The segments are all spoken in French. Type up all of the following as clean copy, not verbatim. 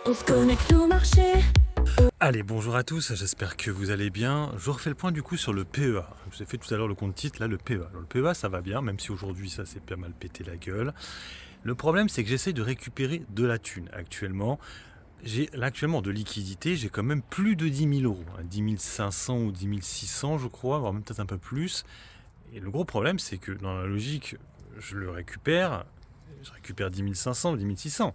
On se connecte au marché. Allez, bonjour à tous, j'espère que vous allez bien. Je refais le point du coup sur le PEA. Je vous ai fait tout à l'heure le compte titre, là le PEA. Alors, le PEA ça va bien, même si aujourd'hui ça s'est pas mal pété la gueule. Le problème c'est que j'essaye de récupérer de la thune actuellement. J'ai là actuellement de liquidité, j'ai quand même plus de 10 000 euros, 10 500 ou 10 600 je crois, voire même peut-être un peu plus. Et le gros problème c'est que dans la logique, je récupère 10 500 ou 10 600.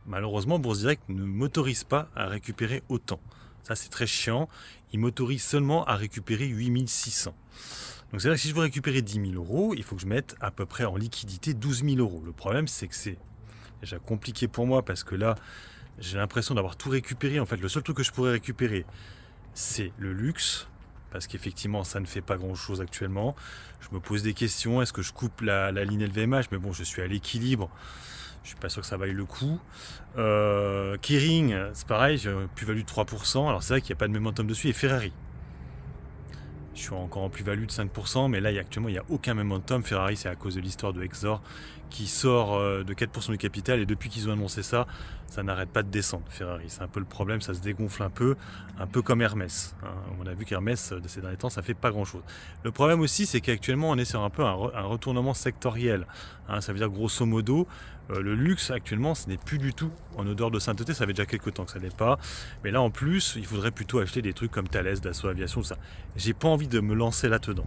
Malheureusement, Bourse Direct ne m'autorise pas à récupérer autant. Ça, c'est très chiant. Il m'autorise seulement à récupérer 8600. Donc, c'est-à-dire que si je veux récupérer 10 000 euros, il faut que je mette à peu près en liquidité 12 000 euros. Le problème, c'est que c'est déjà compliqué pour moi parce que là, j'ai l'impression d'avoir tout récupéré. En fait, le seul truc que je pourrais récupérer, c'est le luxe. Parce qu'effectivement, ça ne fait pas grand-chose actuellement. Je me pose des questions. Est-ce que je coupe la ligne LVMH? Mais bon, je suis à l'équilibre. Je suis pas sûr que ça vaille le coup. Kering, c'est pareil, j'ai une plus-value de 3%. Alors c'est vrai qu'il n'y a pas de momentum dessus. Et Ferrari, je suis encore en plus-value de 5%, mais là actuellement il n'y a aucun momentum. Ferrari, c'est à cause de l'histoire de Exor qui sort de 4% du capital, et depuis qu'ils ont annoncé ça, ça n'arrête pas de descendre. Ferrari, c'est un peu le problème, ça se dégonfle un peu comme Hermès. On a vu qu'Hermès, de ces derniers temps, ça fait pas grand-chose. Le problème aussi, c'est qu'actuellement on est sur un peu un retournement sectoriel. Ça veut dire grosso modo, le luxe actuellement, ce n'est plus du tout en odeur de sainteté. Ça fait déjà quelques temps que ça n'est pas. Mais là en plus, il faudrait plutôt acheter des trucs comme Thales, Dassault Aviation, tout ça. J'ai pas envie de me lancer là-dedans.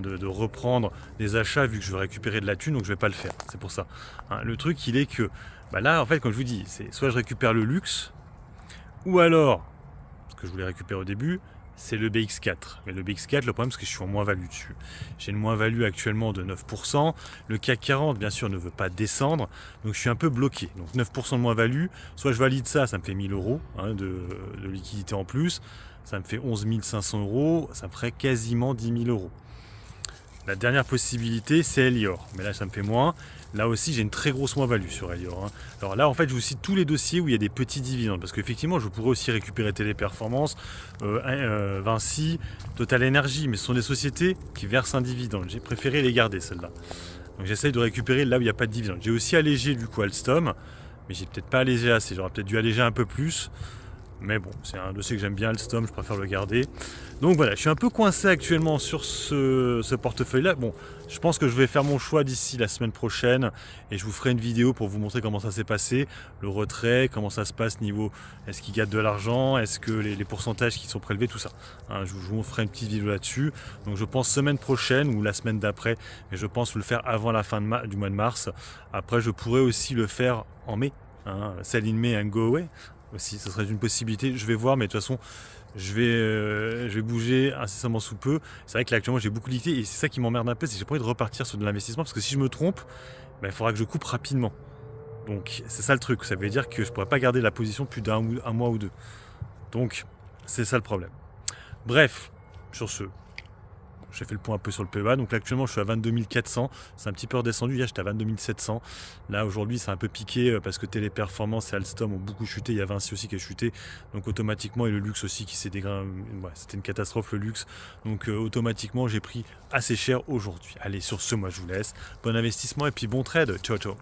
De reprendre des achats vu que je veux récupérer de la thune, donc je vais pas le faire. C'est pour ça. Le truc, il est que là, en fait, comme je vous dis, c'est soit je récupère le luxe, ou alors, ce que je voulais récupérer au début, c'est le BX4. Mais le BX4, le problème, c'est que je suis en moins-value dessus. J'ai une moins-value actuellement de 9%. Le CAC 40, bien sûr, ne veut pas descendre. Donc, je suis un peu bloqué. Donc, 9% de moins-value. Soit je valide ça, ça me fait 1000 euros de liquidité en plus. Ça me fait 11 500 euros. Ça me ferait quasiment 10 000 euros. La dernière possibilité, c'est Elior. Mais là, ça me fait moins. Là aussi, j'ai une très grosse moins-value sur Elior. Alors là, en fait, je vous cite tous les dossiers où il y a des petits dividendes. Parce qu'effectivement, je pourrais aussi récupérer Téléperformance, Vinci, Total Energy. Mais ce sont des sociétés qui versent un dividende. J'ai préféré les garder, celles-là. Donc j'essaye de récupérer là où il n'y a pas de dividende. J'ai aussi allégé du coup Alstom. Mais j'ai peut-être pas allégé assez. J'aurais peut-être dû alléger un peu plus. Mais bon, c'est un dossier que j'aime bien, Alstom, je préfère le garder. Donc voilà, je suis un peu coincé actuellement sur ce portefeuille-là. Bon, je pense que je vais faire mon choix d'ici la semaine prochaine et je vous ferai une vidéo pour vous montrer comment ça s'est passé, le retrait, comment ça se passe niveau, est-ce qu'ils gagnent de l'argent, est-ce que les pourcentages qui sont prélevés, tout ça. Je vous ferai une petite vidéo là-dessus. Donc je pense semaine prochaine ou la semaine d'après, mais je pense le faire avant la fin du mois de mars. Après, je pourrais aussi le faire en mai, sell in May and go away. Aussi, ça serait une possibilité. Je vais voir, mais de toute façon, je vais bouger incessamment sous peu. C'est vrai que là, actuellement, j'ai beaucoup de liquidités et c'est ça qui m'emmerde un peu, c'est que j'ai pas envie de repartir sur de l'investissement parce que si je me trompe, il faudra que je coupe rapidement. Donc, c'est ça le truc. Ça veut dire que je pourrais pas garder la position plus d'un mois ou deux. Donc, c'est ça le problème. Bref, sur ce, j'ai fait le point un peu sur le PEA. Donc là, actuellement, je suis à 22 400. C'est un petit peu redescendu. Hier, j'étais à 22 700. Là, aujourd'hui, c'est un peu piqué parce que Téléperformance et Alstom ont beaucoup chuté. Il y a Vinci aussi qui a chuté. Donc automatiquement, et le luxe aussi qui s'est dégradé. Ouais, c'était une catastrophe, le luxe. Donc automatiquement, j'ai pris assez cher aujourd'hui. Allez, sur ce, moi, je vous laisse. Bon investissement et puis bon trade. Ciao, ciao.